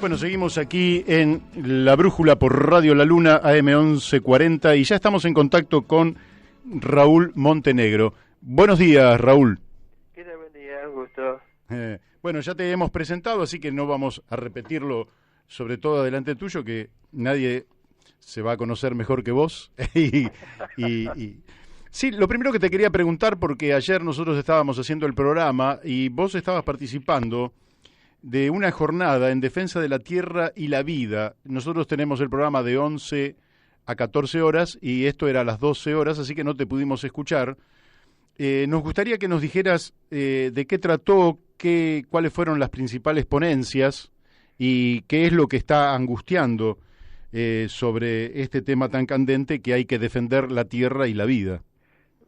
Bueno, seguimos aquí en La Brújula por Radio La Luna, AM 1140, y ya estamos en contacto con Raúl Montenegro. Buenos días, Raúl. ¿Qué tal? Buen día, un gusto. Bueno, ya te hemos presentado, así que no vamos a repetirlo, sobre todo delante tuyo, que nadie se va a conocer mejor que vos. Sí, lo primero que te quería preguntar, porque ayer nosotros estábamos haciendo el programa y vos estabas participando de una jornada en defensa de la tierra y la vida. Nosotros tenemos el programa de 11 a 14 horas y esto era a las 12 horas, así que no te pudimos escuchar. Nos gustaría que nos dijeras de qué trató, cuáles fueron las principales ponencias y qué es lo que está angustiando sobre este tema tan candente que hay que defender la tierra y la vida.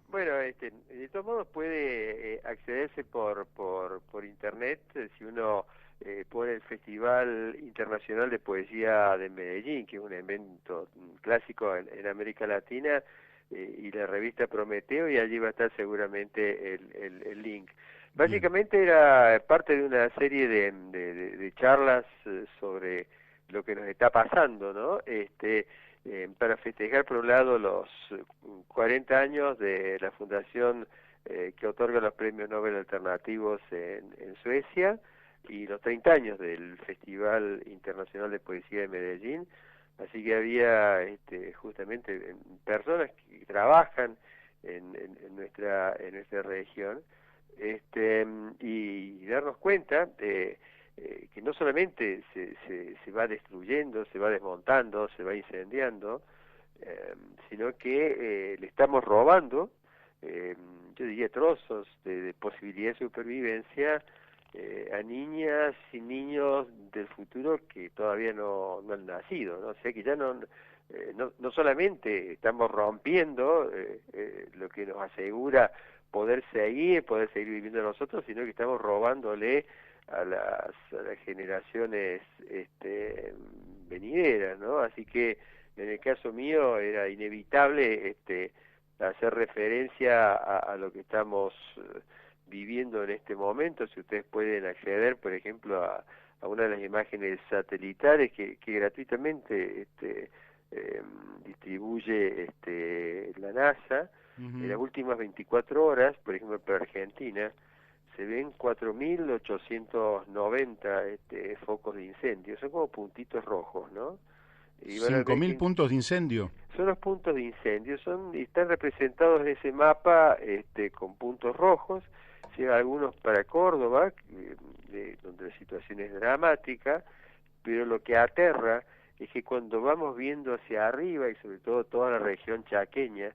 Bueno, de todos modos puede accederse por internet si uno pone el Festival Internacional de Poesía de Medellín, que es un evento clásico en América Latina, y la revista Prometeo, y allí va a estar seguramente el link. Básicamente era parte de una serie de charlas sobre lo que nos está pasando, ¿no? Para festejar, por un lado, los 40 años de la fundación que otorga los premios Nobel alternativos en Suecia, y los 30 años del Festival Internacional de Poesía de Medellín. Así que había justamente personas que trabajan en nuestra región, y darnos cuenta que no solamente se va destruyendo, se va desmontando, se va incendiando, sino que le estamos robando, yo diría, trozos de posibilidad de supervivencia a niñas y niños del futuro que todavía no han nacido, ¿no? O sea que ya no solamente estamos rompiendo lo que nos asegura poder seguir viviendo nosotros, sino que estamos robándole a las generaciones venideras, ¿no? Así que en el caso mío era inevitable hacer referencia a lo que estamos viviendo en este momento. Si ustedes pueden acceder, por ejemplo, a una de las imágenes satelitales que gratuitamente distribuye la NASA. En las últimas 24 horas, por ejemplo, para Argentina, se ven 4.890 focos de incendio. Son como puntitos rojos, ¿no? 5.000 puntos de incendio. Son los puntos de incendio, están representados en ese mapa con puntos rojos. Algunos para Córdoba, donde la situación es dramática, pero lo que aterra es que cuando vamos viendo hacia arriba, y sobre todo toda la región chaqueña,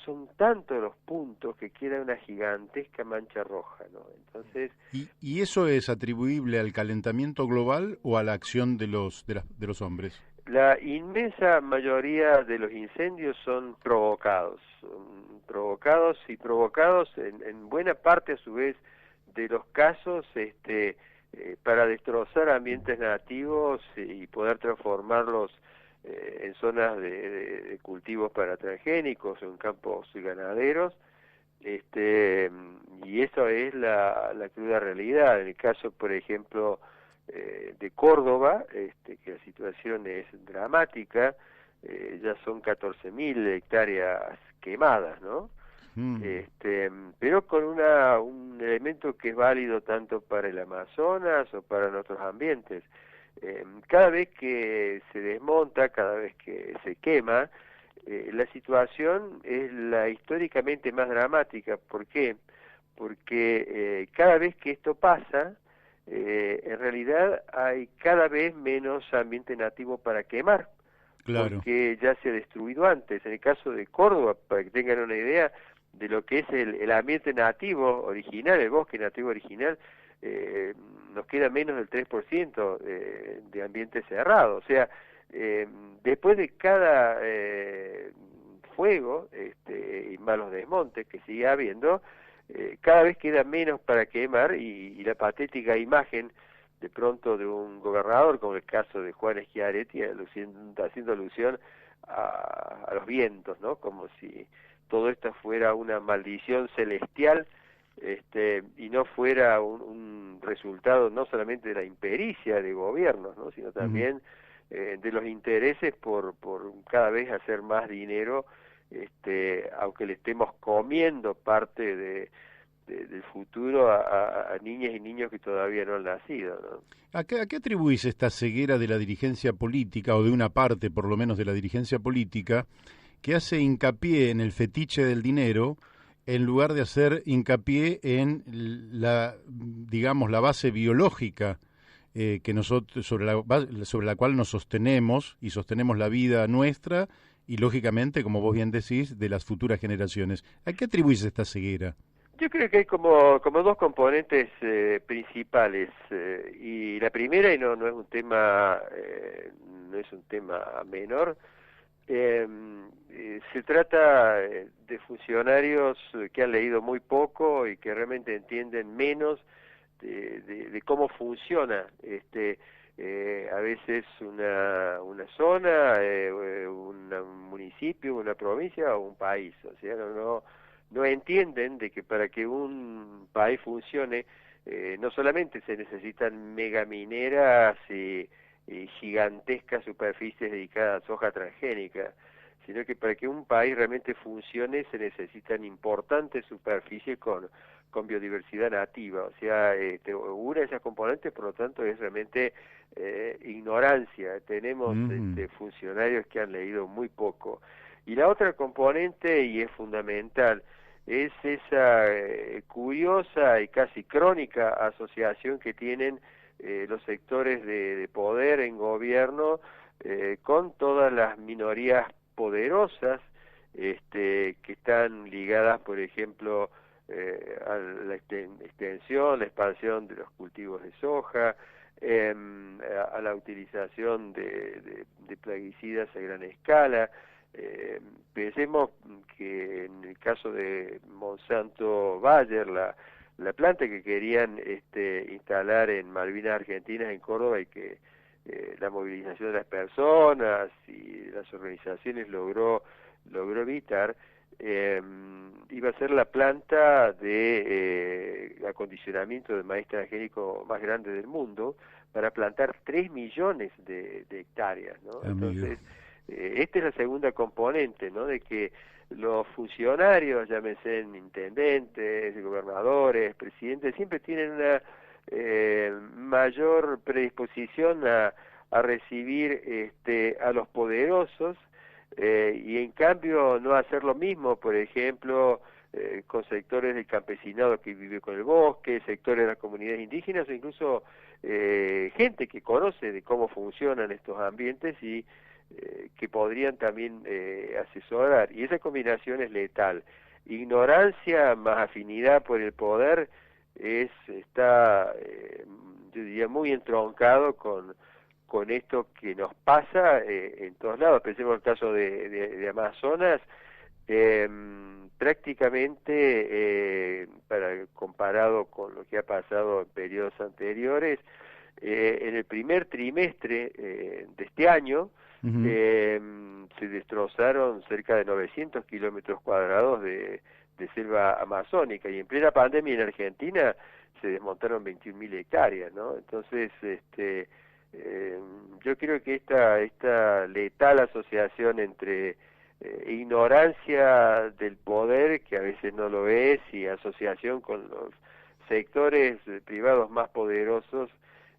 son tantos los puntos que queda una gigantesca mancha roja, ¿no? Entonces, ¿Y eso es atribuible al calentamiento global o a la acción de los hombres? La inmensa mayoría de los incendios son provocados en buena parte, a su vez, de los casos para destrozar ambientes nativos y poder transformarlos en zonas de cultivos para transgénicos o en campos ganaderos, y eso es la cruda realidad. En el caso, por ejemplo, de Córdoba, que la situación es dramática, ya son 14.000 hectáreas quemadas, ¿no? Pero con un elemento que es válido tanto para el Amazonas o para nuestros ambientes. Cada vez que se desmonta, cada vez que se quema, la situación es la históricamente más dramática. ¿Por qué? Porque cada vez que esto pasa, en realidad hay cada vez menos ambiente nativo para quemar, claro, porque ya se ha destruido antes. En el caso de Córdoba, para que tengan una idea de lo que es el ambiente nativo original, el bosque nativo original, nos queda menos del 3% de ambiente cerrado. O sea, después de cada fuego y malos desmontes que sigue habiendo, cada vez queda menos para quemar, y la patética imagen de pronto de un gobernador, como el caso de Juan Schiaretti, haciendo alusión a los vientos, ¿no? Como si todo esto fuera una maldición celestial y no fuera un resultado no solamente de la impericia de gobiernos, ¿no? Sino también de los intereses por cada vez hacer más dinero, aunque le estemos comiendo parte del futuro a niñas y niños que todavía no han nacido, ¿no? ¿A qué atribuís esta ceguera de la dirigencia política, o de una parte por lo menos de la dirigencia política, que hace hincapié en el fetiche del dinero en lugar de hacer hincapié en digamos, la base biológica que nosotros, sobre la cual nos sostenemos y sostenemos la vida nuestra y, lógicamente, como vos bien decís, de las futuras generaciones? ¿A qué atribuís esta ceguera? Yo creo que hay como dos componentes principales, y la primera, y no es un tema menor, se trata de funcionarios que han leído muy poco y que realmente entienden menos de cómo funciona a veces una zona, un municipio, una provincia o un país. O sea, no entienden de que para que un país funcione, no solamente se necesitan megamineras y gigantescas superficies dedicadas a soja transgénica, sino que para que un país realmente funcione se necesitan importantes superficies con biodiversidad nativa. O sea, una de esas componentes, por lo tanto, es realmente ignorancia. Tenemos funcionarios que han leído muy poco. Y la otra componente, y es fundamental, es esa curiosa y casi crónica asociación que tienen los sectores de poder en gobierno con todas las minorías poderosas que están ligadas, por ejemplo, a la extensión, la expansión de los cultivos de soja, a la utilización de plaguicidas a gran escala. Pensemos que en el caso de Monsanto Bayer, la planta que querían instalar en Malvinas Argentinas, en Córdoba, y que la movilización de las personas y las organizaciones logró evitar, iba a ser la planta de acondicionamiento de maíz transgénico más grande del mundo, para plantar 3 millones de hectáreas, ¿no? Entonces, esta es la segunda componente, ¿no? De que los funcionarios, llámense intendentes, gobernadores, presidentes, siempre tienen una mayor predisposición a recibir a los poderosos, y en cambio no hacer lo mismo, por ejemplo, con sectores del campesinado que vive con el bosque, sectores de las comunidades indígenas, o incluso gente que conoce de cómo funcionan estos ambientes y que podrían también asesorar. Y esa combinación es letal. Ignorancia más afinidad por el poder está yo diría, muy entroncado con esto que nos pasa en todos lados. Pensemos en el caso de Amazonas. Prácticamente, comparado con lo que ha pasado en periodos anteriores, en el primer trimestre de este año se destrozaron cerca de 900 kilómetros cuadrados de selva amazónica, y en plena pandemia en Argentina se desmontaron 21.000 hectáreas, ¿no? Entonces, yo creo que esta letal asociación entre ignorancia del poder, que a veces no lo es, y asociación con los sectores privados más poderosos,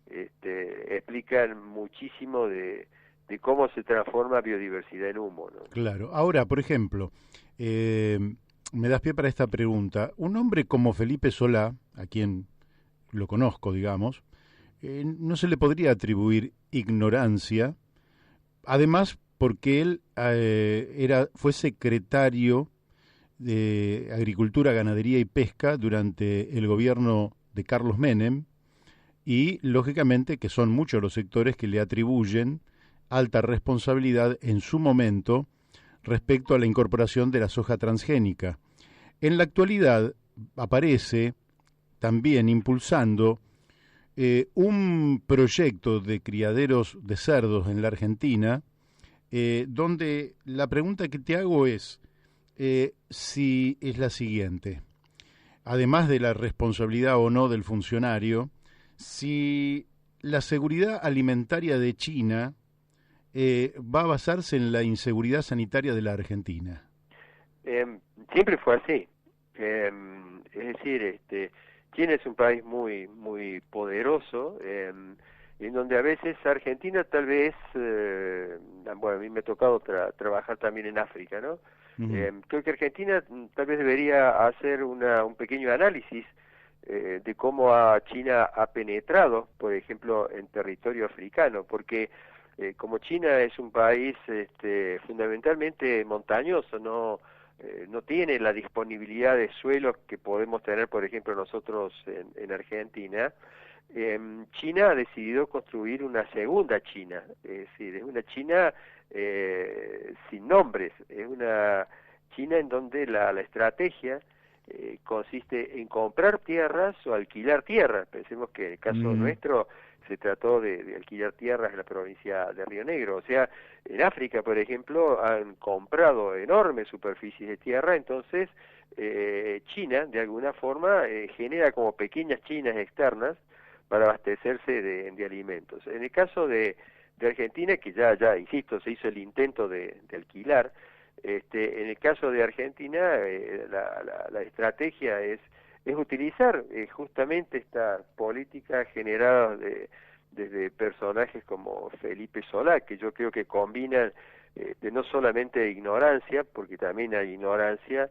explican muchísimo de cómo se transforma biodiversidad en humo, ¿no? Claro. Ahora, por ejemplo, me das pie para esta pregunta. Un hombre como Felipe Solá, a quien lo conozco, digamos, no se le podría atribuir ignorancia, además porque él fue secretario de Agricultura, Ganadería y Pesca durante el gobierno de Carlos Menem, y lógicamente que son muchos los sectores que le atribuyen alta responsabilidad en su momento respecto a la incorporación de la soja transgénica. En la actualidad aparece también impulsando un proyecto de criaderos de cerdos en la Argentina, donde la pregunta que te hago es si es la siguiente. además de la responsabilidad o no del funcionario, si la seguridad alimentaria de China va a basarse en la inseguridad sanitaria de la Argentina. Siempre fue así. Es decir, China es un país muy poderoso, en donde a veces Argentina tal vez, bueno, a mí me ha tocado trabajar también en África, ¿no? Ujú. Creo que Argentina tal vez debería hacer un pequeño análisis de cómo China ha penetrado, por ejemplo, en territorio africano, porque como China es un país fundamentalmente montañoso, no tiene la disponibilidad de suelos que podemos tener, por ejemplo, nosotros en Argentina. China ha decidido construir una segunda China, es decir, es una China sin nombres, es una China en donde la estrategia consiste en comprar tierras o alquilar tierras. Pensemos que en el caso Mm, nuestro se trató de alquilar tierras en la provincia de Río Negro. O sea, en África, por ejemplo, han comprado enormes superficies de tierra, entonces China, de alguna forma, genera como pequeñas Chinas externas para abastecerse de alimentos. En el caso de Argentina, que ya, insisto, se hizo el intento de alquilar, en el caso de Argentina, la estrategia es utilizar justamente esta política generada desde personajes como Felipe Solá, que yo creo que combinan de no solamente ignorancia, porque también hay ignorancia,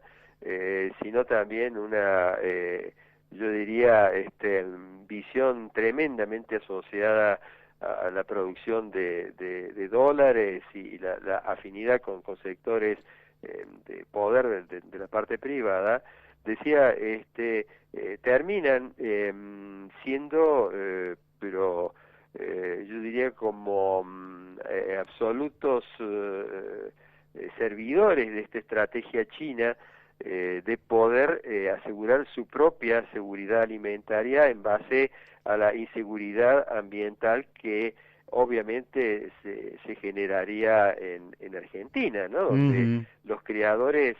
sino también yo diría, visión tremendamente asociada a la producción de dólares y la afinidad con sectores de poder de la parte privada, decía, terminan siendo, pero yo diría como absolutos servidores de esta estrategia china de poder asegurar su propia seguridad alimentaria en base a la inseguridad ambiental que obviamente se generaría en Argentina, ¿no? Donde ujú. los criadores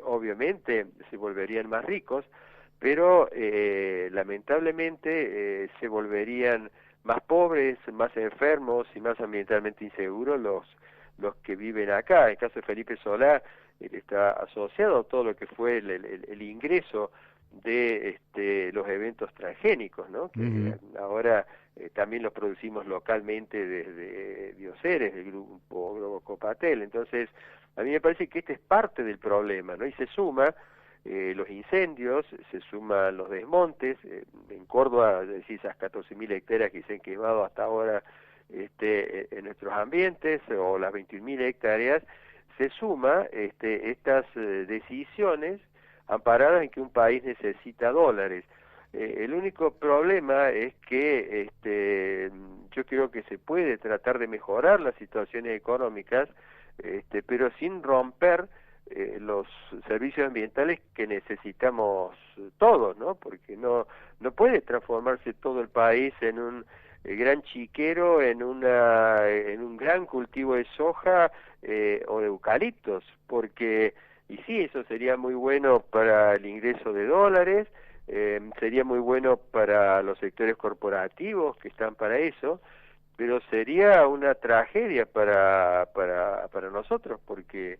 obviamente se volverían más ricos, pero lamentablemente se volverían más pobres, más enfermos y más ambientalmente inseguros los que viven acá. En el caso de Felipe Solá, él está asociado a todo lo que fue el ingreso de los eventos transgénicos, ¿no? Que Ujú. ahora también los producimos localmente desde Bioceres, del grupo Globo Copatel. Entonces, a mí me parece que este es parte del problema, ¿no? Y se suma los incendios, se suman los desmontes. En Córdoba, es decir, esas 14.000 hectáreas que se han quemado hasta ahora en nuestros ambientes, o las 21.000 hectáreas, se suma estas decisiones amparadas en que un país necesita dólares. El único problema es que yo creo que se puede tratar de mejorar las situaciones económicas, pero sin romper los servicios ambientales que necesitamos todos, ¿no? Porque no puede transformarse todo el país en un gran chiquero, en un gran cultivo de soja o de eucaliptos, porque y sí, eso sería muy bueno para el ingreso de dólares, sería muy bueno para los sectores corporativos que están para eso, pero sería una tragedia para nosotros, porque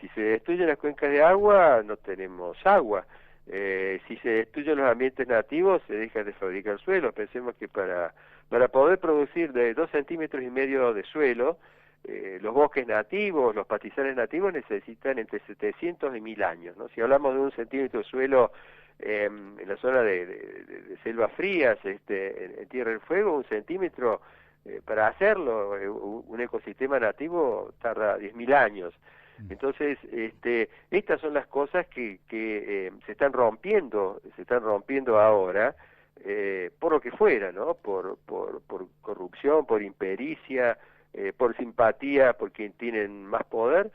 si se destruyen las cuencas de agua, no tenemos agua. Si se destruyen los ambientes nativos, se deja de fabricar suelo. Pensemos que para poder producir de 2,5 centímetros de suelo, los bosques nativos, los pastizales nativos necesitan entre 700 y 1.000 años, ¿no? Si hablamos de 1 centímetro de suelo en la zona de selvas frías, en Tierra del Fuego, 1 centímetro, para hacerlo, un ecosistema nativo tarda 10.000 años. Entonces, estas son las cosas que se están rompiendo ahora, por lo que fuera, ¿no? Por corrupción, por impericia, por simpatía, por quien tienen más poder.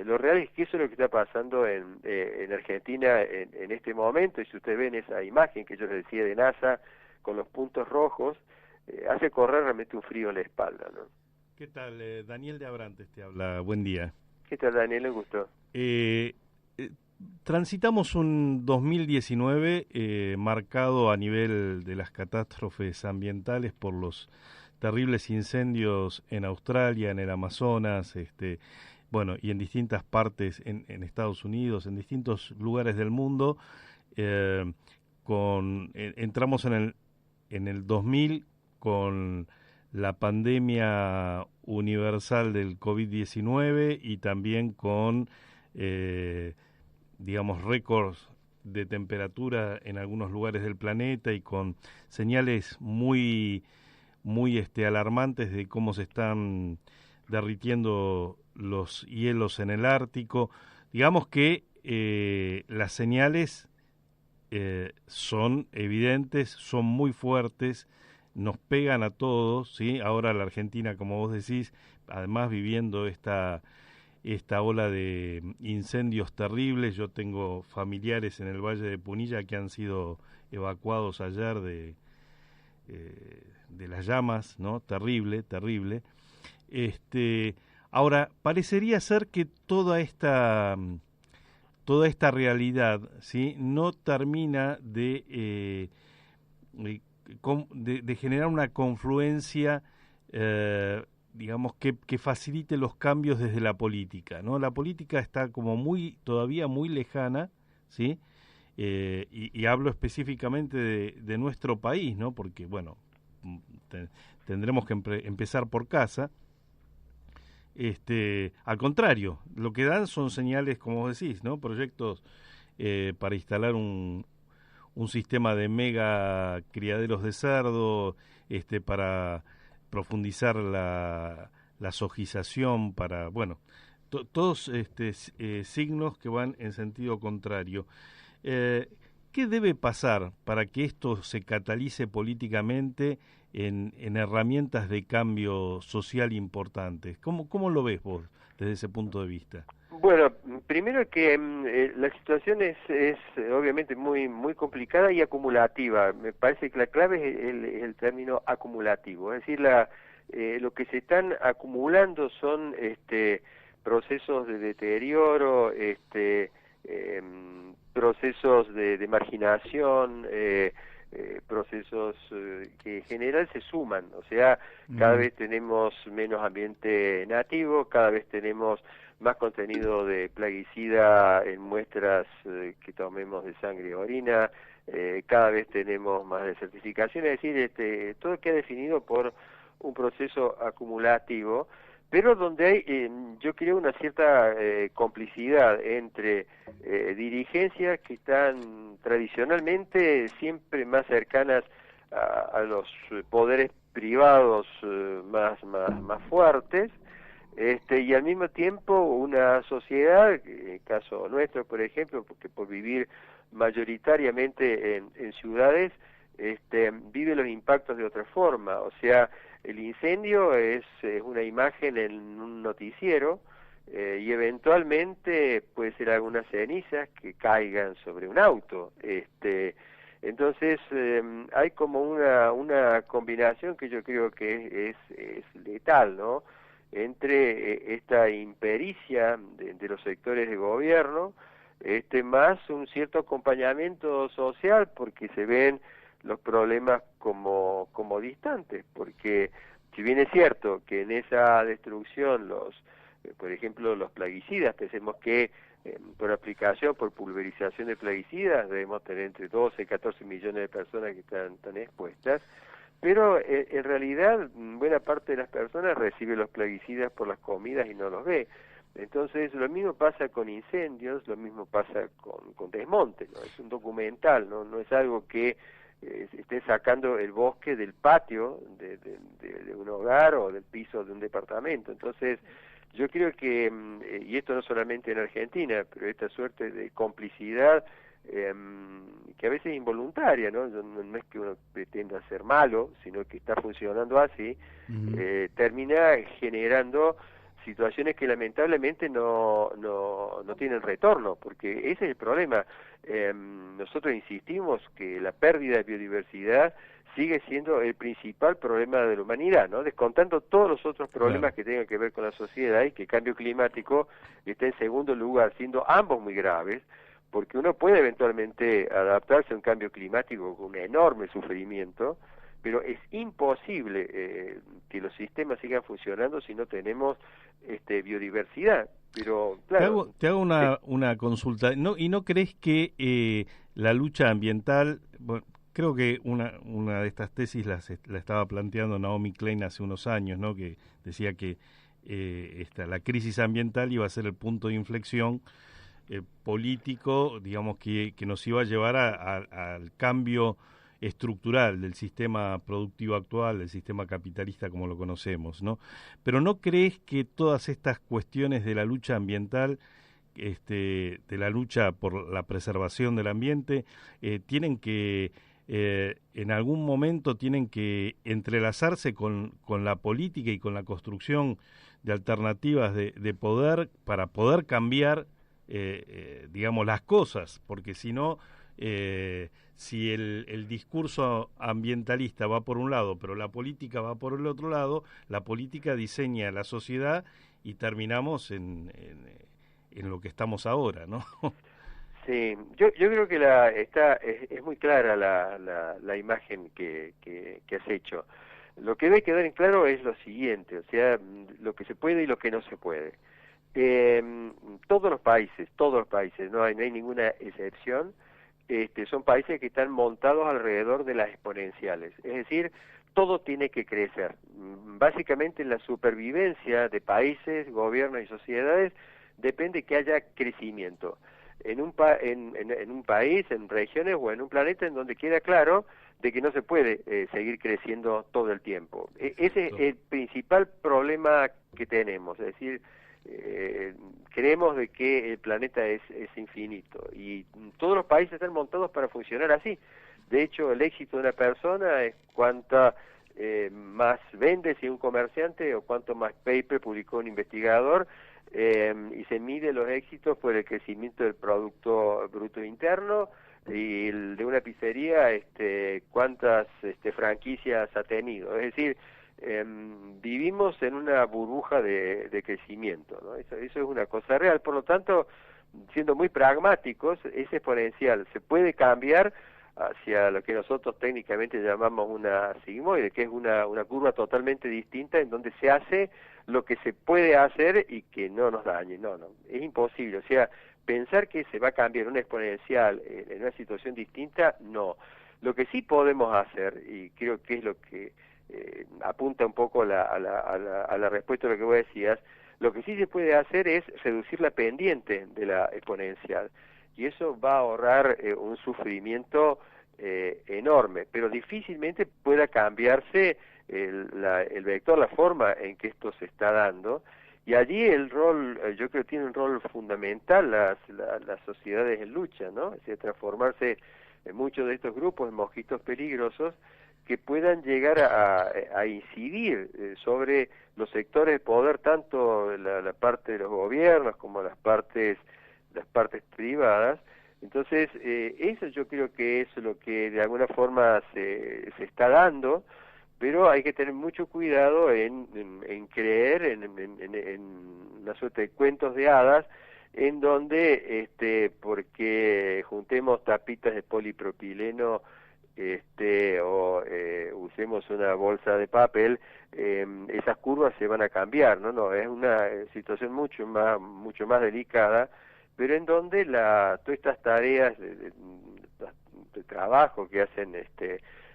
Lo real es que eso es lo que está pasando en Argentina en este momento, y si ustedes ven esa imagen que yo les decía de NASA, con los puntos rojos, hace correr realmente un frío en la espalda, ¿no? ¿Qué tal? Daniel de Abrantes te habla. Buen día. ¿Qué tal, Daniel? Un gusto. Eh, Transitamos un 2019 marcado a nivel de las catástrofes ambientales por los terribles incendios en Australia, en el Amazonas, bueno, y en distintas partes en Estados Unidos, en distintos lugares del mundo. eh, Entramos en el 2000 con la pandemia universal del COVID-19 y también con digamos, récords de temperatura en algunos lugares del planeta y con señales muy alarmantes de cómo se están derritiendo los hielos en el Ártico. Digamos que las señales son evidentes, son muy fuertes, nos pegan a todos, ¿sí? Ahora la Argentina, como vos decís, además viviendo esta ola de incendios terribles. Yo tengo familiares en el Valle de Punilla que han sido evacuados ayer de las llamas, ¿no? Terrible, terrible. Ahora, parecería ser que toda esta realidad, ¿sí? No termina de generar una confluencia digamos, que facilite los cambios desde la política, ¿no? La política está como todavía muy lejana, ¿sí? Y hablo específicamente de nuestro país, ¿no? Porque, bueno, tendremos que empezar por casa. Al contrario, lo que dan son señales, como vos decís, ¿no? Proyectos para instalar un sistema de mega criaderos de cerdo, para profundizar la sojización, para, bueno, todos signos que van en sentido contrario. ¿Qué debe pasar para que esto se catalice políticamente en herramientas de cambio social importantes? ¿Cómo lo ves vos desde ese punto de vista? Bueno, primero que la situación es obviamente muy complicada y acumulativa. Me parece que la clave es el término acumulativo, es decir, lo que se están acumulando son procesos de deterioro, procesos de marginación, procesos que en general se suman, o sea, cada vez tenemos menos ambiente nativo, cada vez tenemos más contenido de plaguicida en muestras que tomemos de sangre y orina, cada vez tenemos más desertificación, es decir, todo queda definido por un proceso acumulativo, pero donde hay, yo creo, una cierta complicidad entre dirigencias que están tradicionalmente siempre más cercanas a los poderes privados más fuertes, y al mismo tiempo una sociedad, en el caso nuestro, por ejemplo, porque por vivir mayoritariamente en ciudades, vive los impactos de otra forma. O sea, el incendio es una imagen en un noticiero y eventualmente puede ser algunas cenizas que caigan sobre un auto. Entonces hay como una combinación que yo creo que es letal, ¿no? Entre esta impericia de los sectores de gobierno, más un cierto acompañamiento social, porque se ven los problemas como distantes, porque si bien es cierto que en esa destrucción por ejemplo, los plaguicidas, pensemos que por aplicación, por pulverización de plaguicidas, debemos tener entre 12 y 14 millones de personas que están expuestas, pero en realidad buena parte de las personas recibe los plaguicidas por las comidas y no los ve. Entonces lo mismo pasa con incendios, lo mismo pasa con desmontes, ¿no? Es un documental, no es algo que esté sacando el bosque del patio de un hogar o del piso de un departamento. Entonces yo creo que, y esto no solamente en Argentina, pero esta suerte de complicidad que a veces es involuntaria, ¿no? No es que uno pretenda ser malo, sino que está funcionando así, termina generando situaciones que lamentablemente no tienen retorno, porque ese es el problema. Nosotros insistimos que la pérdida de biodiversidad sigue siendo el principal problema de la humanidad, ¿no? Descontando todos los otros problemas que tengan que ver con la sociedad, y que el cambio climático está en segundo lugar, siendo ambos muy graves, porque uno puede eventualmente adaptarse a un cambio climático con un enorme sufrimiento, pero es imposible que los sistemas sigan funcionando si no tenemos biodiversidad. Pero claro, te hago una consulta. ¿Y no crees que la lucha ambiental, bueno, creo que una de estas tesis la estaba planteando Naomi Klein hace unos años, ¿no? Que decía que la crisis ambiental iba a ser el punto de inflexión político, digamos, que nos iba a llevar al cambio estructural del sistema productivo actual, del sistema capitalista como lo conocemos, ¿no? Pero ¿no crees que todas estas cuestiones de la lucha ambiental, de la lucha por la preservación del ambiente, tienen que en algún momento tienen que entrelazarse con la política y con la construcción de alternativas de poder para poder cambiar, digamos, las cosas? Porque si no, si el discurso ambientalista va por un lado, pero la política va por el otro lado, la política diseña la sociedad y terminamos en lo que estamos ahora, ¿no? Sí, yo creo que es muy clara la imagen que has hecho. Lo que debe quedar en claro es lo siguiente, o sea, lo que se puede y lo que no se puede. Todos los países, no hay ninguna excepción, son países que están montados alrededor de las exponenciales, es decir, todo tiene que crecer. Básicamente la supervivencia de países, gobiernos y sociedades depende que haya crecimiento. En un país, en regiones o en un planeta en donde queda claro de que no se puede seguir creciendo todo el tiempo. Ese es el principal problema que tenemos, es decir, creemos de que el planeta es infinito y todos los países están montados para funcionar así. De hecho, el éxito de una persona es cuánta más vende si un comerciante o cuánto más paper publicó un investigador, y se mide los éxitos por el crecimiento del Producto Bruto Interno, y el de una pizzería cuántas franquicias ha tenido. Es decir, vivimos en una burbuja de crecimiento, ¿no? Eso es una cosa real. Por lo tanto, siendo muy pragmáticos, es exponencial. Se puede cambiar hacia lo que nosotros técnicamente llamamos una sigmoide, que es una curva totalmente distinta en donde se hace lo que se puede hacer y que no nos dañe. No, es imposible. O sea, pensar que se va a cambiar una exponencial en una situación distinta, no. Lo que sí podemos hacer, y creo que es lo que apunta un poco a la respuesta a lo que vos decías, lo que sí se puede hacer es reducir la pendiente de la exponencial, y eso va a ahorrar un sufrimiento enorme, pero difícilmente pueda cambiarse el vector, la forma en que esto se está dando, y allí el rol, yo creo que tiene un rol fundamental las sociedades en lucha, ¿no? Es decir, transformarse en muchos de estos grupos en mosquitos peligrosos que puedan llegar a incidir sobre los sectores de poder, tanto la parte de los gobiernos como las partes privadas. Entonces, eso yo creo que es lo que de alguna forma se está dando, pero hay que tener mucho cuidado en creer en una suerte de cuentos de hadas, en donde, porque juntemos tapitas de polipropileno, o usemos una bolsa de papel, esas curvas se van a cambiar, no, es una situación mucho más delicada, pero en donde todas estas tareas de trabajo que hacen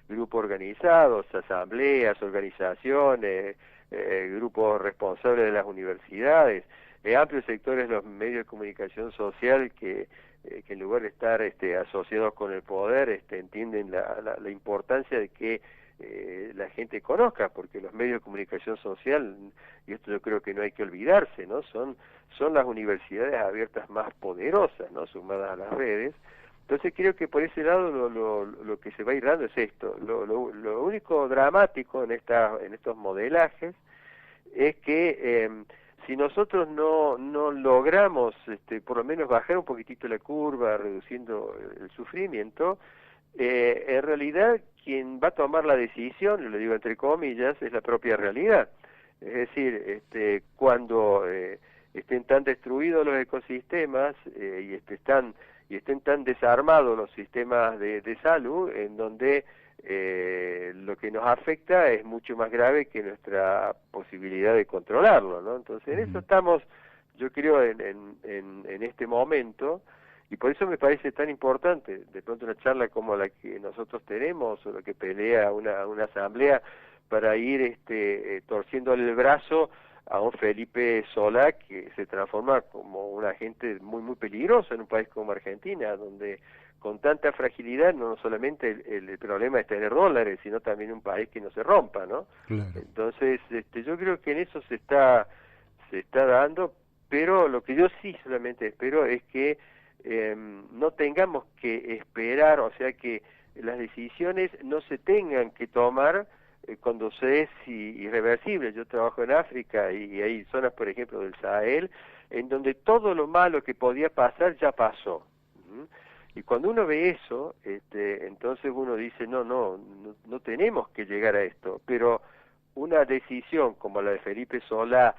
grupos organizados, asambleas, organizaciones, grupos responsables de las universidades, amplios sectores de los medios de comunicación social que en lugar de estar asociados con el poder, entienden la importancia de que la gente conozca, porque los medios de comunicación social, y esto yo creo que no hay que olvidarse, ¿no? Son las universidades abiertas más poderosas, ¿no? Sumadas a las redes. Entonces creo que por ese lado lo que se va a ir dando es esto. Lo único dramático en estos modelajes es que si nosotros no logramos por lo menos bajar un poquitito la curva, reduciendo el sufrimiento, en realidad quien va a tomar la decisión, lo digo entre comillas, es la propia realidad. Es decir, cuando estén tan destruidos los ecosistemas y están y estén tan desarmados los sistemas de salud, en donde lo que nos afecta es mucho más grave que nuestra posibilidad de controlarlo, ¿no? Entonces, en eso estamos, yo creo, en este momento, y por eso me parece tan importante, de pronto una charla como la que nosotros tenemos, o la que pelea una asamblea, para ir torciéndole el brazo a un Felipe Solá que se transforma como un agente muy muy peligroso en un país como Argentina, donde con tanta fragilidad no solamente el problema es tener dólares, sino también un país que no se rompa, ¿no? Claro. Entonces, yo creo que en eso se está dando, pero lo que yo sí solamente espero es que no tengamos que esperar, o sea, que las decisiones no se tengan que tomar cuando se es irreversible. Yo trabajo en África y hay zonas, por ejemplo, del Sahel, en donde todo lo malo que podía pasar ya pasó. Y cuando uno ve eso, entonces uno dice, no tenemos que llegar a esto, pero una decisión como la de Felipe Solá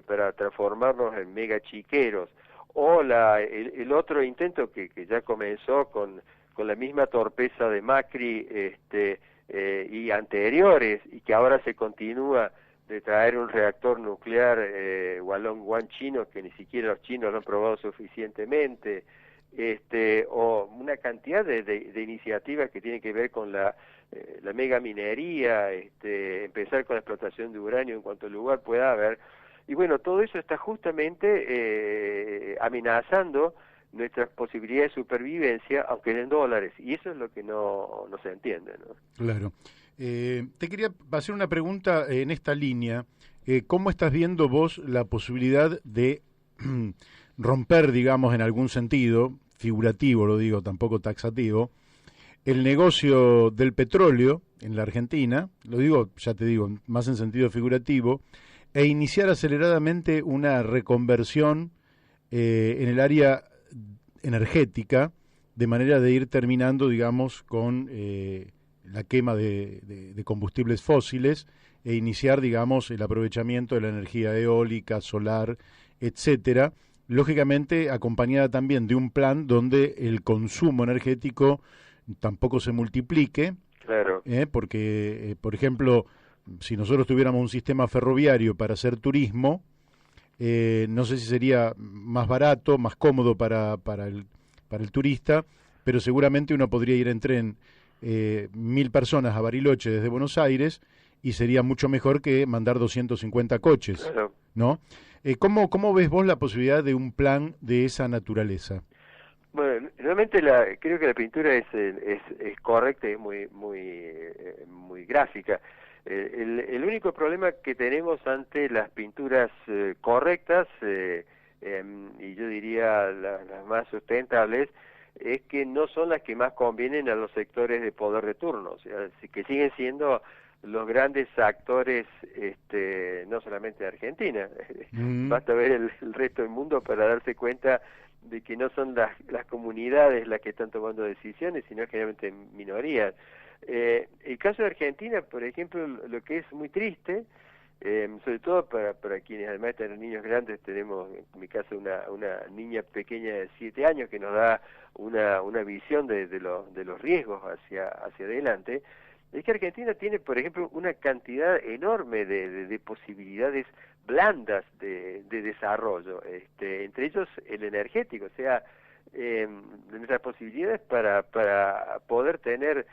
para transformarnos en mega chiqueros, o el otro intento que ya comenzó con la misma torpeza de Macri, y anteriores, y que ahora se continúa, de traer un reactor nuclear Walong One chino, que ni siquiera los chinos lo han probado suficientemente, o una cantidad de iniciativas que tienen que ver con la mega minería, empezar con la explotación de uranio en cuanto lugar pueda haber. Y bueno, todo eso está justamente amenazando nuestras posibilidades de supervivencia, aunque en dólares, y eso es lo que no se entiende, ¿no? Claro. Te quería hacer una pregunta en esta línea. ¿Cómo estás viendo vos la posibilidad de romper, digamos, en algún sentido, figurativo lo digo, tampoco taxativo, el negocio del petróleo en la Argentina, lo digo, ya te digo, más en sentido figurativo, e iniciar aceleradamente una reconversión en el área energética, de manera de ir terminando, digamos, con la quema de combustibles fósiles e iniciar, digamos, el aprovechamiento de la energía eólica, solar, etcétera, lógicamente acompañada también de un plan donde el consumo energético tampoco se multiplique, Claro. Porque, por ejemplo, si nosotros tuviéramos un sistema ferroviario para hacer turismo, no sé si sería más barato, más cómodo para el turista, pero seguramente uno podría ir en tren 1.000 personas a Bariloche desde Buenos Aires y sería mucho mejor que mandar 250 coches, Claro. ¿no? ¿Cómo ves vos la posibilidad de un plan de esa naturaleza? Bueno, realmente creo que la pintura es correcta y es muy gráfica. El único problema que tenemos ante las pinturas correctas, y yo diría las más sustentables, es que no son las que más convienen a los sectores de poder de turno, o sea, que siguen siendo los grandes actores, no solamente de Argentina. Basta ver el resto del mundo para darse cuenta de que no son las comunidades las que están tomando decisiones, sino generalmente minorías. El caso de Argentina, por ejemplo, lo que es muy triste, sobre todo para quienes además de tener niños grandes, tenemos en mi caso una niña pequeña de 7 años que nos da una visión de los riesgos hacia adelante, es que Argentina tiene, por ejemplo, una cantidad enorme de posibilidades blandas de desarrollo, entre ellos el energético, o sea, nuestras posibilidades para poder tener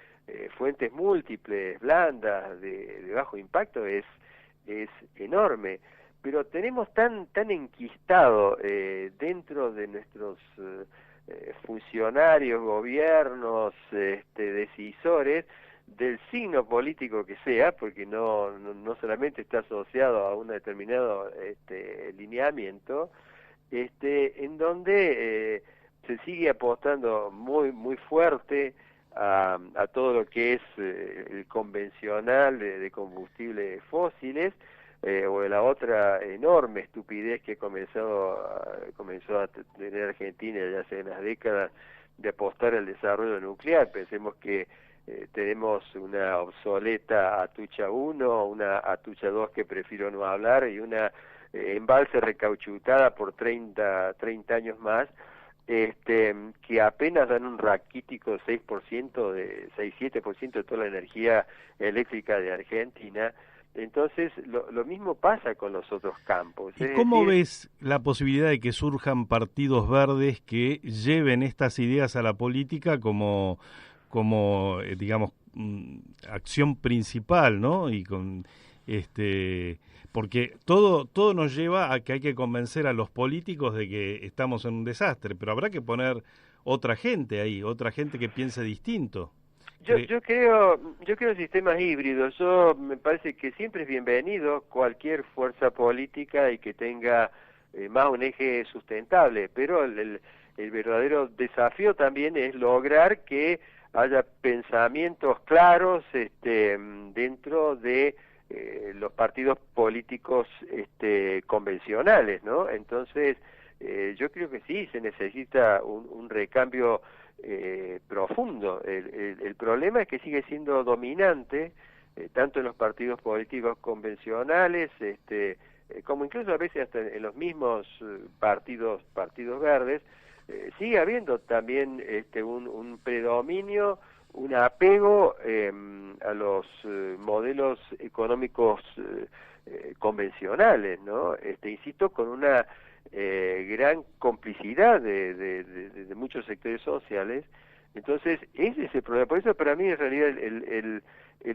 fuentes múltiples, blandas, de bajo impacto es enorme, pero tenemos tan enquistado dentro de nuestros funcionarios, gobiernos, decisores, del signo político que sea, porque no solamente está asociado a un determinado lineamiento, en donde se sigue apostando muy fuerte a todo lo que es el convencional de combustibles fósiles, o de la otra enorme estupidez que comenzó a tener Argentina ya hace unas décadas, de apostar al desarrollo nuclear. Pensemos que tenemos una obsoleta Atucha 1, una Atucha 2 que prefiero no hablar, y una embalse recauchutada por 30 años más, que apenas dan un raquítico 6%, 7% de toda la energía eléctrica de Argentina. Entonces, lo mismo pasa con los otros campos. ¿Y Es cómo decir, ves la posibilidad de que surjan partidos verdes que lleven estas ideas a la política como digamos, acción principal, ¿no? Y con porque todo nos lleva a que hay que convencer a los políticos de que estamos en un desastre, pero habrá que poner otra gente ahí, otra gente que piense distinto. yo creo sistemas híbridos. Me parece que siempre es bienvenido cualquier fuerza política y que tenga más un eje sustentable, pero el verdadero desafío también es lograr que haya pensamientos claros dentro de los partidos políticos convencionales, ¿no? Entonces, yo creo que sí, se necesita un recambio profundo. El problema es que sigue siendo dominante, tanto en los partidos políticos convencionales, como incluso a veces hasta en los mismos partidos verdes, sigue habiendo también un predominio, un apego a los modelos económicos convencionales, ¿no? Insisto, con una gran complicidad de muchos sectores sociales. Entonces, ese es el problema. Por eso, para mí, en realidad, el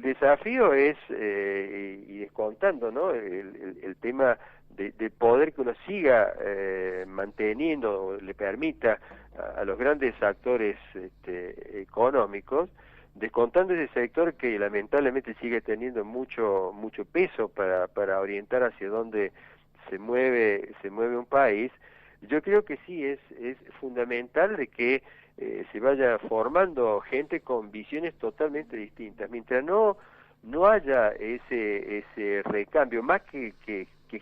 desafío es, y descontando, ¿no?, el tema de poder que uno siga manteniendo, o le permita a los grandes actores económicos, descontando ese sector que lamentablemente sigue teniendo mucho peso para orientar hacia dónde se mueve un país. Yo creo que sí es fundamental de que se vaya formando gente con visiones totalmente distintas. Mientras no haya ese recambio, más que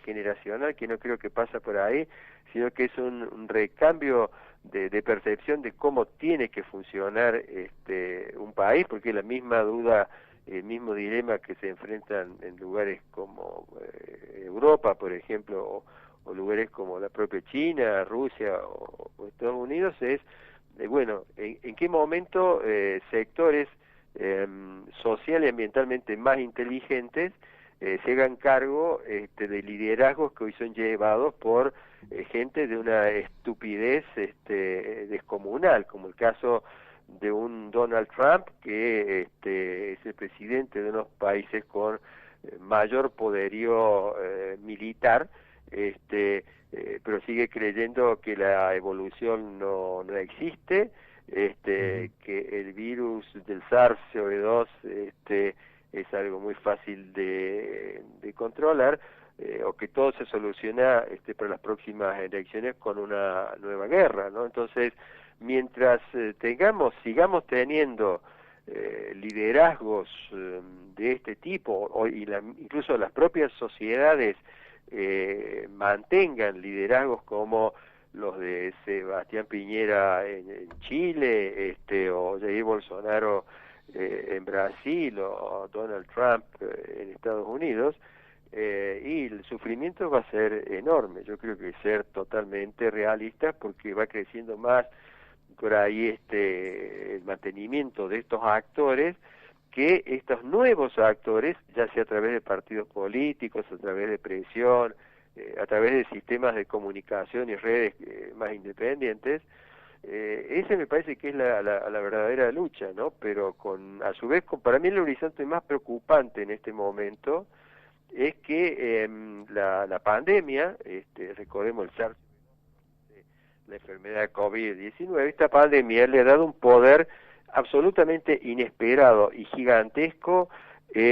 generacional, que no creo que pasa por ahí, sino que es un recambio de percepción de cómo tiene que funcionar un país, porque es la misma duda, el mismo dilema que se enfrentan en lugares como Europa, por ejemplo, o lugares como la propia China, Rusia o Estados Unidos, es, bueno, en qué momento sectores social y ambientalmente más inteligentes se hagan cargo de liderazgos que hoy son llevados por gente de una estupidez descomunal, como el caso de un Donald Trump, que es el presidente de unos países con mayor poderío militar, pero sigue creyendo que la evolución no existe, que el virus del SARS-CoV-2 es algo muy fácil de controlar, o que todo se soluciona para las próximas elecciones con una nueva guerra, ¿no? Entonces, mientras sigamos teniendo liderazgos de este tipo, incluso las propias sociedades mantengan liderazgos como los de Sebastián Piñera en Chile, o Jair Bolsonaro en Brasil, o Donald Trump en Estados Unidos, y el sufrimiento va a ser enorme. Yo creo que ser totalmente realista, porque va creciendo más por ahí el mantenimiento de estos actores, que estos nuevos actores, ya sea a través de partidos políticos, a través de presión, a través de sistemas de comunicación y redes más independientes. Ese me parece que es la verdadera lucha, ¿no? Pero a su vez, para mí el horizonte más preocupante en este momento es que la pandemia, recordemos el SARS, la enfermedad COVID-19, esta pandemia le ha dado un poder absolutamente inesperado y gigantesco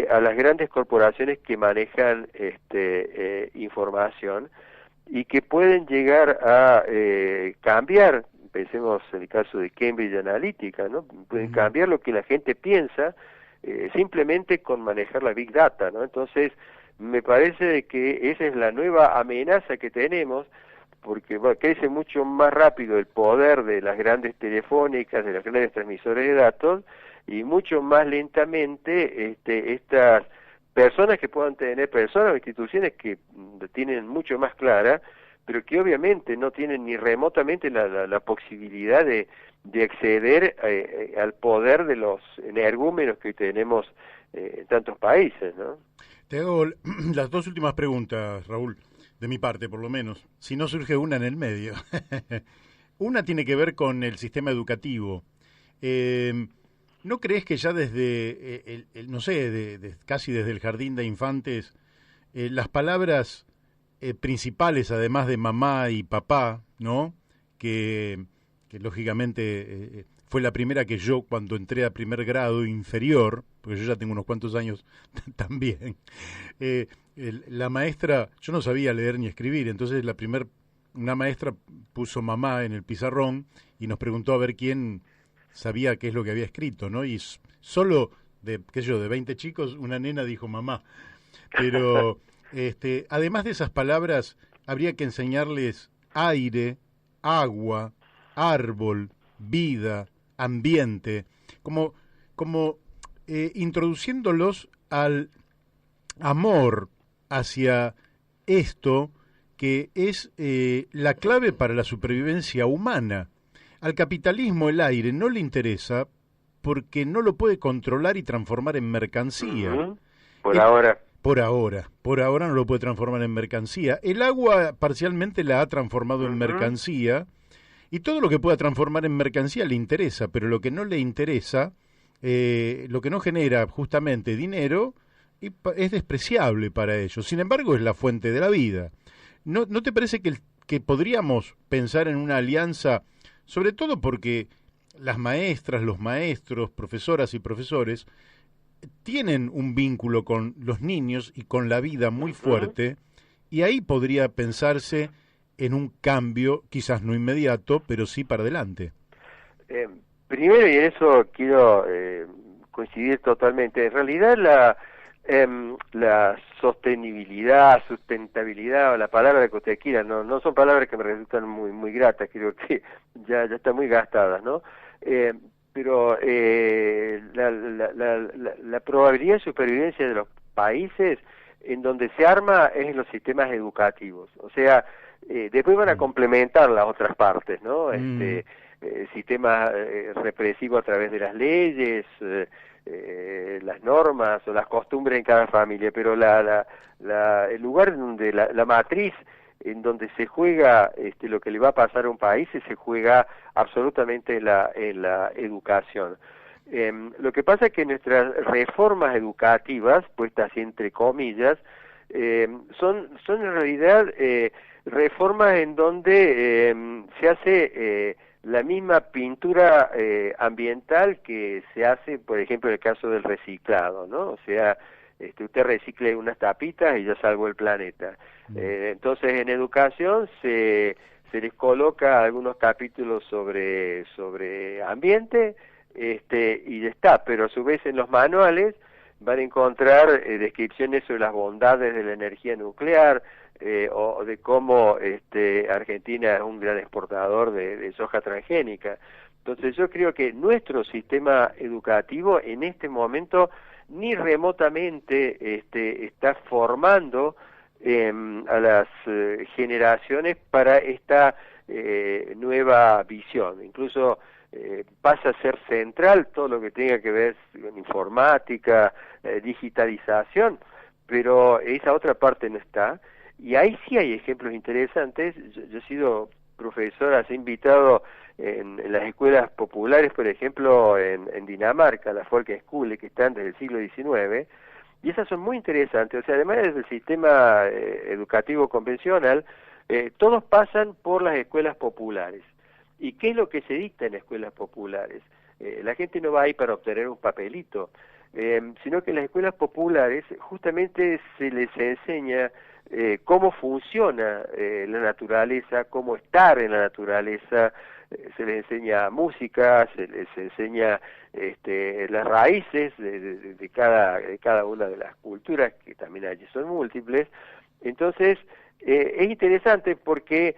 a las grandes corporaciones que manejan información, y que pueden llegar a cambiar, pensemos en el caso de Cambridge Analytica, ¿no? Pueden cambiar lo que la gente piensa simplemente con manejar la Big Data, ¿no? Entonces, me parece que esa es la nueva amenaza que tenemos, porque crece mucho más rápido el poder de las grandes telefónicas, de las grandes transmisores de datos, y mucho más lentamente estas personas o instituciones que tienen mucho más clara, pero que obviamente no tienen ni remotamente la posibilidad de acceder al poder de los energúmenos que tenemos en tantos países, ¿no? Te hago las dos últimas preguntas, Raúl, de mi parte por lo menos, si no surge una en el medio. Una tiene que ver con el sistema educativo. ¿No crees que ya desde, no sé, casi desde el jardín de infantes, las palabras principales, además de mamá y papá, ¿no? Que lógicamente fue la primera que yo, cuando entré a primer grado inferior, porque yo ya tengo unos cuantos años también, la maestra, yo no sabía leer ni escribir, entonces una maestra puso mamá en el pizarrón y nos preguntó a ver quién sabía qué es lo que había escrito, ¿no? Y solo de, qué sé yo, de 20 chicos, una nena dijo mamá. Pero además de esas palabras, habría que enseñarles aire, agua, árbol, vida, ambiente, como introduciéndolos al amor hacia esto que es la clave para la supervivencia humana. Al capitalismo el aire no le interesa porque no lo puede controlar y transformar en mercancía. Uh-huh. Por ahora. Por ahora no lo puede transformar en mercancía. El agua parcialmente la ha transformado en mercancía, y todo lo que pueda transformar en mercancía le interesa, pero lo que no le interesa, lo que no genera justamente dinero, es despreciable para ellos. Sin embargo, es la fuente de la vida. ¿No te parece que podríamos pensar en una alianza, sobre todo porque las maestras, los maestros, profesoras y profesores tienen un vínculo con los niños y con la vida muy fuerte, y ahí podría pensarse en un cambio, quizás no inmediato, pero sí para adelante? Primero, y en eso quiero coincidir totalmente, en realidad la sostenibilidad, sustentabilidad, o la palabra que usted quiera, no son palabras que me resultan muy gratas, creo que ya están muy gastadas, ¿no? Pero la probabilidad de supervivencia de los países en donde se arma es en los sistemas educativos. O sea, después van a complementar las otras partes, ¿no? Sistemas represivos a través de las leyes, las normas o las costumbres en cada familia, pero el lugar donde la matriz en donde se juega lo que le va a pasar a un país, se juega absolutamente en la educación. Lo que pasa es que nuestras reformas educativas, puestas entre comillas, son en realidad reformas en donde se hace la misma pintura ambiental que se hace, por ejemplo, en el caso del reciclado, ¿no? O sea, usted recicle unas tapitas y ya salvó el planeta. Entonces, en educación se les coloca algunos capítulos sobre ambiente, y ya está, pero a su vez en los manuales van a encontrar descripciones sobre las bondades de la energía nuclear, o de cómo Argentina es un gran exportador de soja transgénica. Entonces yo creo que nuestro sistema educativo en este momento ni remotamente está formando a las generaciones para esta nueva visión. Incluso pasa a ser central todo lo que tenga que ver con informática, digitalización, pero esa otra parte no está. Y ahí sí hay ejemplos interesantes. Yo he sido profesor, he invitado en las escuelas populares, por ejemplo, en Dinamarca, las Folkeskole, que están desde el siglo XIX, y esas son muy interesantes. O sea, además del sistema educativo convencional, todos pasan por las escuelas populares. ¿Y qué es lo que se dicta en escuelas populares? La gente no va ahí para obtener un papelito, sino que en las escuelas populares justamente se les enseña cómo funciona la naturaleza, cómo estar en la naturaleza, se les enseña música, se les enseña las raíces de cada una de las culturas, que también allí son múltiples. Entonces, es interesante porque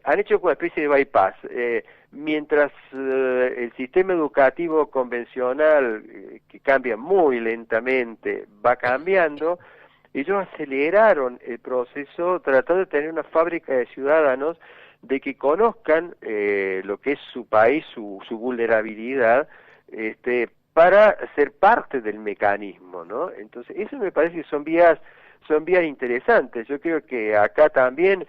han hecho una especie de bypass. Mientras el sistema educativo convencional, que cambia muy lentamente, va cambiando, ellos aceleraron el proceso tratando de tener una fábrica de ciudadanos de que conozcan lo que es su país, su vulnerabilidad, para ser parte del mecanismo, ¿no? Entonces, eso me parece que son vías interesantes. Yo creo que acá también,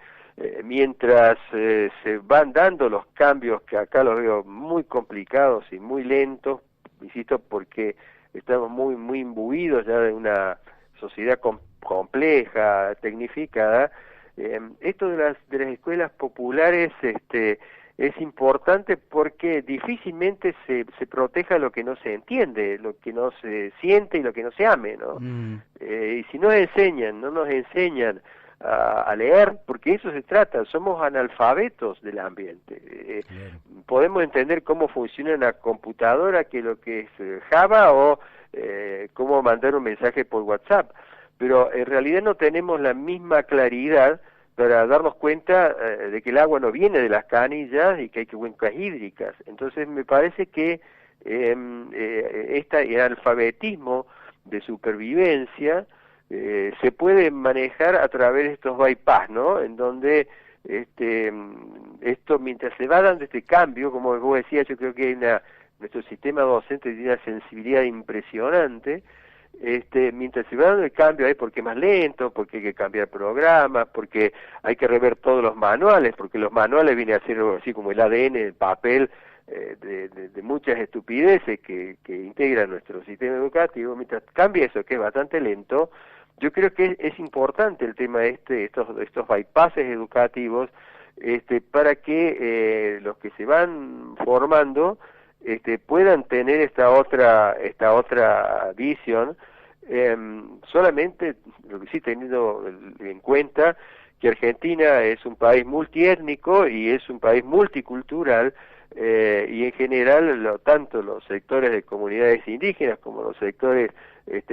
mientras se van dando los cambios, que acá los veo muy complicados y muy lentos, insisto, porque estamos muy imbuidos ya de una sociedad compleja, tecnificada. Esto de las escuelas populares es importante porque difícilmente se proteja lo que no se entiende, lo que no se siente y lo que no se ame, ¿no? Y si no nos enseñan a leer, porque eso se trata, somos analfabetos del ambiente. Claro. Podemos entender cómo funciona una computadora, que lo que es Java, o cómo mandar un mensaje por WhatsApp, pero en realidad no tenemos la misma claridad para darnos cuenta de que el agua no viene de las canillas y que hay cuencas hídricas. Entonces me parece que el alfabetismo de supervivencia se puede manejar a través de estos bypass, ¿no? En donde esto, mientras se va dando este cambio, como vos decías, yo creo que nuestro sistema docente tiene una sensibilidad impresionante. Mientras se va dando el cambio, porque es más lento, porque hay que cambiar programas, porque hay que rever todos los manuales, porque los manuales vienen a ser así como el ADN, el papel de muchas estupideces que integran nuestro sistema educativo. Mientras cambia eso, que es bastante lento, yo creo que es importante el tema estos bypasses educativos, para que los que se van formando puedan tener esta otra visión, solamente lo que sí, teniendo en cuenta que Argentina es un país multiétnico y es un país multicultural, y en general tanto los sectores de comunidades indígenas como los sectores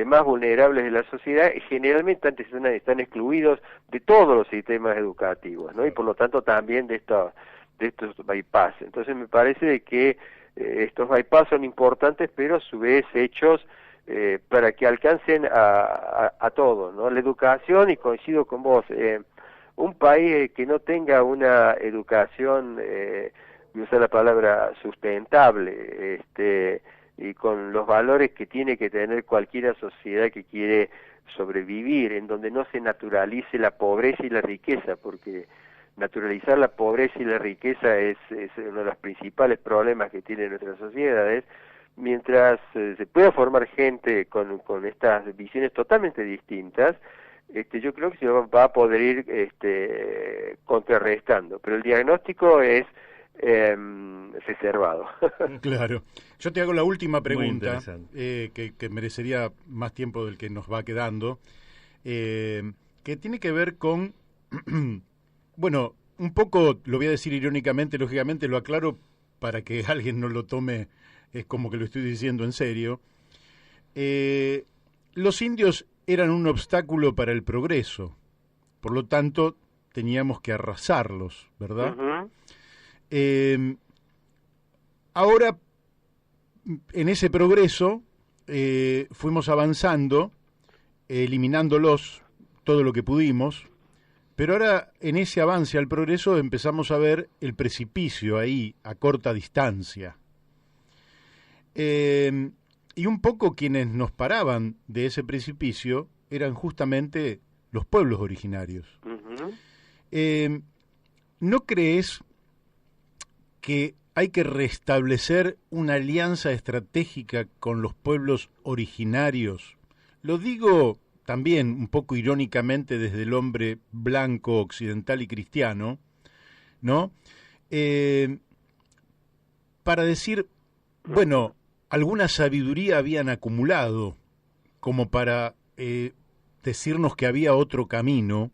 más vulnerables de la sociedad generalmente están excluidos de todos los sistemas educativos, ¿no? Y por lo tanto también de estos bypass. Entonces me parece de que estos bypass son importantes, pero a su vez hechos para que alcancen a todos, ¿no? La educación, y coincido con vos, un país que no tenga una educación, voy a usar la palabra sustentable, y con los valores que tiene que tener cualquier sociedad que quiere sobrevivir, en donde no se naturalice la pobreza y la riqueza, porque naturalizar la pobreza y la riqueza es uno de los principales problemas que tienen nuestras sociedades. Mientras se pueda formar gente con estas visiones totalmente distintas, yo creo que se va a poder ir contrarrestando, pero el diagnóstico es reservado. Claro. Yo te hago la última pregunta, que merecería más tiempo del que nos va quedando, que tiene que ver con, bueno, un poco, lo voy a decir irónicamente, lógicamente lo aclaro para que alguien no lo tome, es como que lo estoy diciendo en serio. Los indios eran un obstáculo para el progreso, por lo tanto teníamos que arrasarlos, ¿verdad? Uh-huh. Ahora, en ese progreso, fuimos avanzando, eliminándolos todo lo que pudimos, pero ahora en ese avance al progreso empezamos a ver el precipicio ahí, a corta distancia. Y un poco quienes nos paraban de ese precipicio eran justamente los pueblos originarios. Uh-huh. ¿No crees que hay que restablecer una alianza estratégica con los pueblos originarios? Lo digo también un poco irónicamente desde el hombre blanco, occidental y cristiano, ¿no? Para decir, bueno, alguna sabiduría habían acumulado como para decirnos que había otro camino,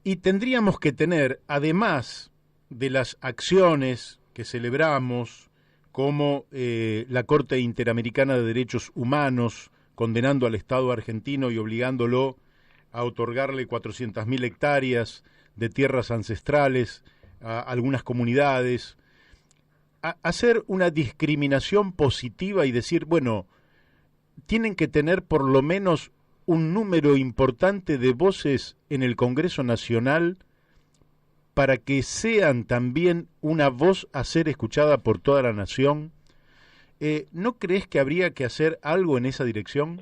y tendríamos que tener, además de las acciones que celebramos, como la Corte Interamericana de Derechos Humanos condenando al Estado argentino y obligándolo a otorgarle 400.000 hectáreas de tierras ancestrales a algunas comunidades, hacer una discriminación positiva y decir, bueno, tienen que tener por lo menos un número importante de voces en el Congreso Nacional para que sean también una voz a ser escuchada por toda la nación? ¿No crees que habría que hacer algo en esa dirección?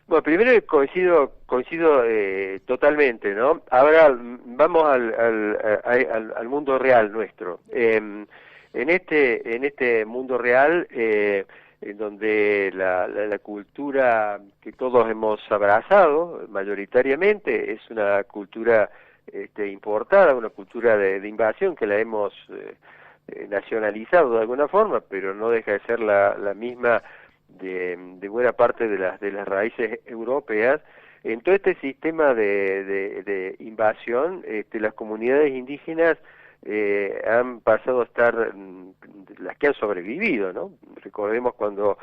Bueno, primero coincido totalmente, ¿no? Ahora vamos al mundo real nuestro. En este mundo real, en donde la cultura que todos hemos abrazado mayoritariamente es una cultura importada, una cultura de invasión que la hemos nacionalizado de alguna forma, pero no deja de ser la misma de buena parte de las raíces europeas. En todo este sistema de invasión, las comunidades indígenas han pasado a estar las que han sobrevivido, ¿no? Recordemos cuando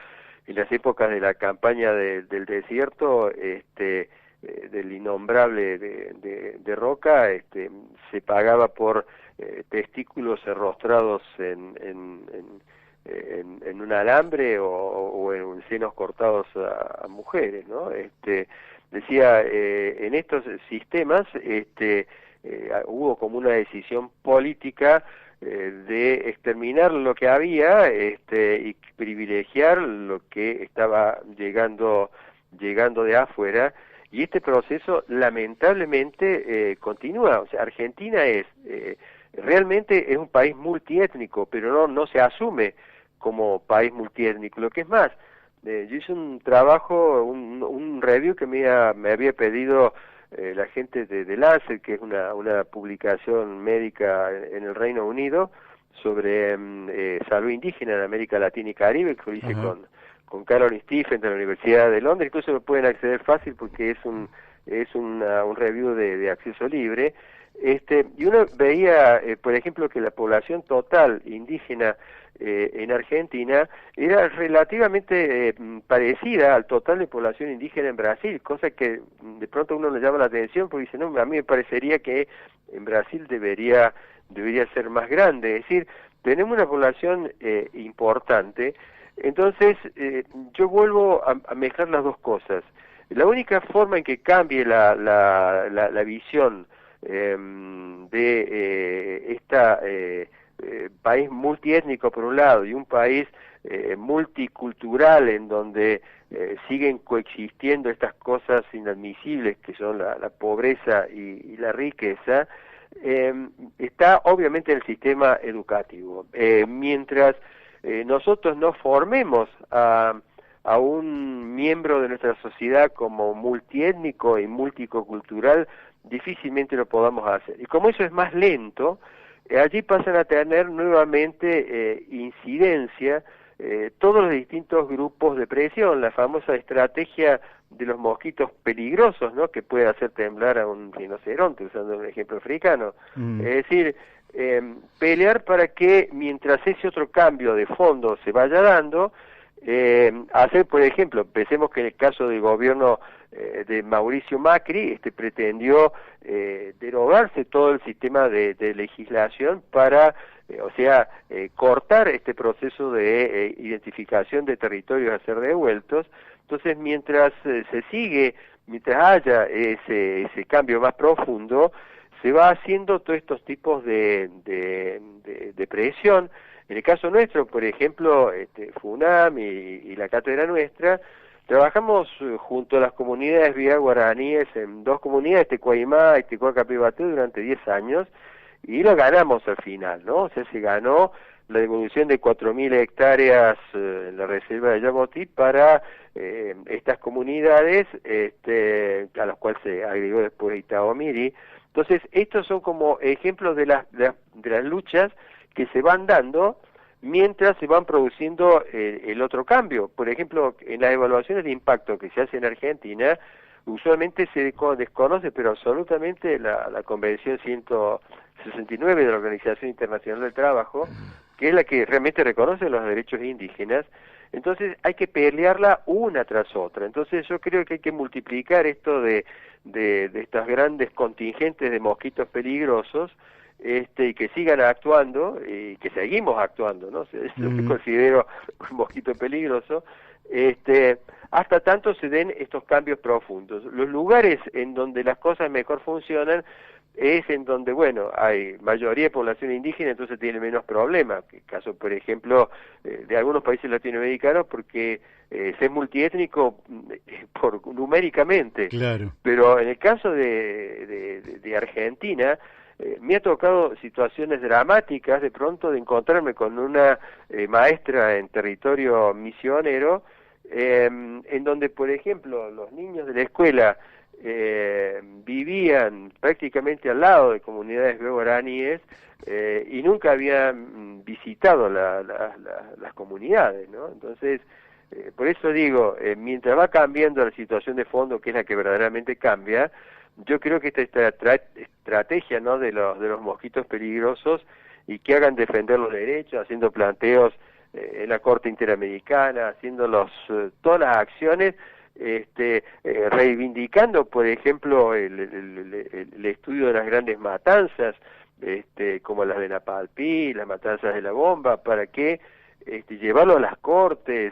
en las épocas de la campaña del desierto, del innombrable de Roca, se pagaba por testículos enrostrados en un alambre o en senos cortados a mujeres, ¿no? Decía, en estos sistemas hubo como una decisión política de exterminar lo que había y privilegiar lo que estaba llegando de afuera, y este proceso lamentablemente continúa. O sea, Argentina realmente es un país multiétnico, pero no se asume como país multiétnico. Lo que es más, yo hice un trabajo, un review que me había pedido la gente de Lancet, que es una publicación médica en el Reino Unido, sobre salud indígena en América Latina y Caribe, que lo hice con Caroline Stephens de la Universidad de Londres. Incluso lo pueden acceder fácil porque es un review de acceso libre. Y uno veía, por ejemplo, que la población total indígena en Argentina era relativamente parecida al total de población indígena en Brasil, cosa que de pronto uno le llama la atención porque dice, no, a mí me parecería que en Brasil debería ser más grande. Es decir, tenemos una población importante. Entonces, yo vuelvo a mezclar las dos cosas. La única forma en que cambie la visión de país multiétnico por un lado y un país multicultural en donde siguen coexistiendo estas cosas inadmisibles que son la pobreza y la riqueza, está obviamente en el sistema educativo. Mientras nosotros no formemos a un miembro de nuestra sociedad como multiétnico y multicultural, difícilmente lo podamos hacer. Y como eso es más lento, allí pasan a tener nuevamente incidencia todos los distintos grupos de presión, la famosa estrategia de los mosquitos peligrosos, ¿no?, que puede hacer temblar a un rinoceronte, usando un ejemplo africano. Es decir, pelear para que mientras ese otro cambio de fondo se vaya dando, hacer, por ejemplo, pensemos que en el caso del gobierno de Mauricio Macri, pretendió derogarse todo el sistema de legislación para, cortar este proceso de identificación de territorios a ser devueltos. Entonces, mientras haya ese cambio más profundo, se va haciendo todos estos tipos de presión. En el caso nuestro, por ejemplo, FUNAM y la cátedra nuestra, trabajamos junto a las comunidades vía guaraníes en dos comunidades, Tecuaimá y Tecuacapibatú, durante 10 años, y lo ganamos al final, ¿no? O sea, se ganó la devolución de 4.000 hectáreas en la reserva de Yamotí para estas comunidades, a las cuales se agregó después Itaomiri. Entonces, estos son como ejemplos de las luchas que se van dando mientras se van produciendo el otro cambio. Por ejemplo, en las evaluaciones de impacto que se hacen en Argentina, usualmente se desconoce, pero absolutamente, la Convención 169 de la Organización Internacional del Trabajo, que es la que realmente reconoce los derechos indígenas. Entonces hay que pelearla una tras otra. Entonces yo creo que hay que multiplicar esto de estas grandes contingentes de mosquitos peligrosos y que sigan actuando, y que seguimos actuando, ¿no? Es lo que considero un mosquito peligroso, hasta tanto se den estos cambios profundos. Los lugares en donde las cosas mejor funcionan es en donde, bueno, hay mayoría de población indígena, entonces tiene menos problemas. El caso, por ejemplo, de algunos países latinoamericanos, porque ser multiétnico numéricamente. Claro. Pero en el caso de Argentina, me ha tocado situaciones dramáticas de pronto de encontrarme con una maestra en territorio misionero, en donde, por ejemplo, los niños de la escuela vivían prácticamente al lado de comunidades guaraníes y nunca habían visitado las comunidades, ¿no? Entonces, por eso digo, mientras va cambiando la situación de fondo, que es la que verdaderamente cambia, yo creo que esta estrategia, ¿no?, de los mosquitos peligrosos, y que hagan defender los derechos, haciendo planteos en la Corte Interamericana, haciendo todas las acciones, reivindicando, por ejemplo, el estudio de las grandes matanzas, como las de Napalpí, las matanzas de la bomba, para que llevarlo a las Cortes,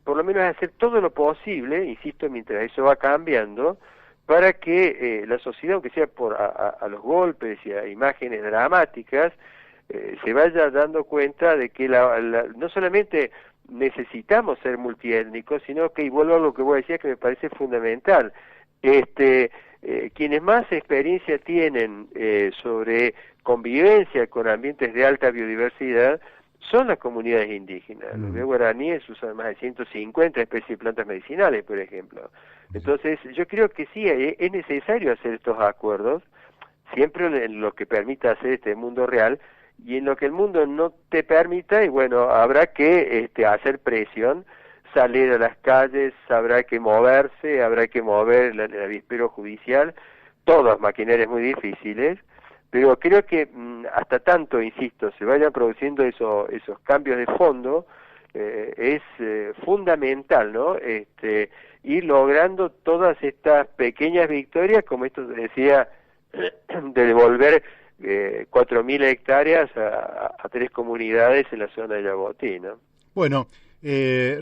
por lo menos hacer todo lo posible, insisto, mientras eso va cambiando, para que la sociedad, aunque sea a los golpes y a imágenes dramáticas, se vaya dando cuenta de que no solamente necesitamos ser multiétnicos, sino que, y vuelvo a lo que vos decías, que me parece fundamental, quienes más experiencia tienen sobre convivencia con ambientes de alta biodiversidad son las comunidades indígenas. Los guaraníes usan más de 150 especies de plantas medicinales, por ejemplo. Entonces, yo creo que sí, es necesario hacer estos acuerdos, siempre en lo que permita hacer este mundo real, y en lo que el mundo no te permita, y bueno, habrá que hacer presión, salir a las calles, habrá que moverse, habrá que mover el avispero judicial, todas maquinarias muy difíciles, pero creo que hasta tanto, insisto, se vayan produciendo esos cambios de fondo, es fundamental, ¿no? Ir logrando todas estas pequeñas victorias, como esto decía, de devolver 4.000 hectáreas a 3 comunidades en la zona de Yabotí, ¿no? Bueno,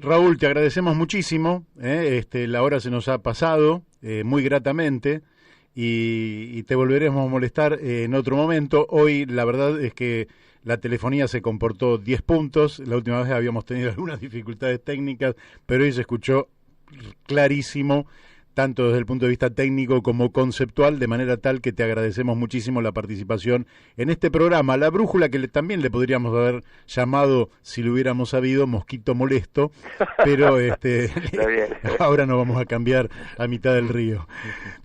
Raúl, te agradecemos muchísimo, la hora se nos ha pasado muy gratamente, y te volveremos a molestar en otro momento. Hoy la verdad es que la telefonía se comportó 10 puntos, la última vez habíamos tenido algunas dificultades técnicas, pero hoy se escuchó clarísimo, tanto desde el punto de vista técnico como conceptual, de manera tal que te agradecemos muchísimo la participación en este programa, La Brújula, que también le podríamos haber llamado, si lo hubiéramos sabido, Mosquito Molesto, pero ahora nos vamos a cambiar a mitad del río.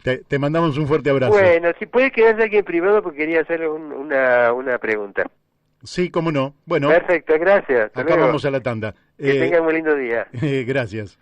Te mandamos un fuerte abrazo. Bueno, si puede quedarse aquí en privado, porque quería hacerle una pregunta. Sí, cómo no. Bueno, perfecto, gracias. Acá luego. Vamos a la tanda. Que tengan un lindo día. Gracias.